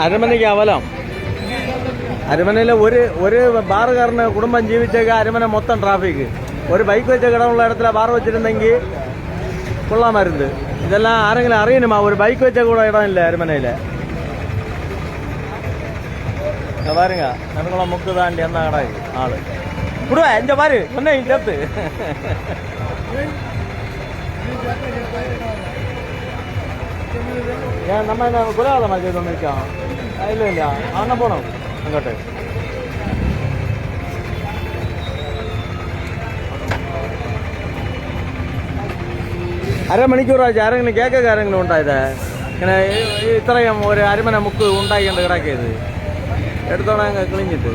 അരമനയ്ക്ക് അവലം. അരമനയിലെ ഒരു ബാറുകാരന് കുടുംബം ജീവിച്ചേക്ക് അരമന മൊത്തം ട്രാഫിക്. ഒരു ബൈക്ക് വെച്ച കിടമുള്ള ഇടത്തില ബാർ വെച്ചിരുന്നെങ്കിൽ കൊള്ളാമായിരുന്നു. ഇതെല്ലാം ആരെങ്കിലും അറിയണമാ? ഒരു ബൈക്ക് വെച്ച കൂടെ ഇടമില്ല അരമനയില്. பாருங்க நமக்குள்ள முக்கு தாண்டி என்ன கடை ஆளு குடுவா இந்த பாரு சொன்ன சேர்த்து ஏன் நம்ம என்ன குறையாத மாதிரி நிற்கும் இல்லை இல்லையா அங்கே போனோம் அங்கோட்டு അരമണിക്കൂറാഴ്ച ആരെങ്കിലും കേക്കൊക്കെ ആരെങ്കിലും ഉണ്ടായത് ഇങ്ങനെ ഇത്രയും ഒരു അരമന മുക്ക് ഉണ്ടാക്കിക്കൊണ്ട് കിടക്കിയത് എടുത്തോണ കിളിഞ്ഞിട്ട്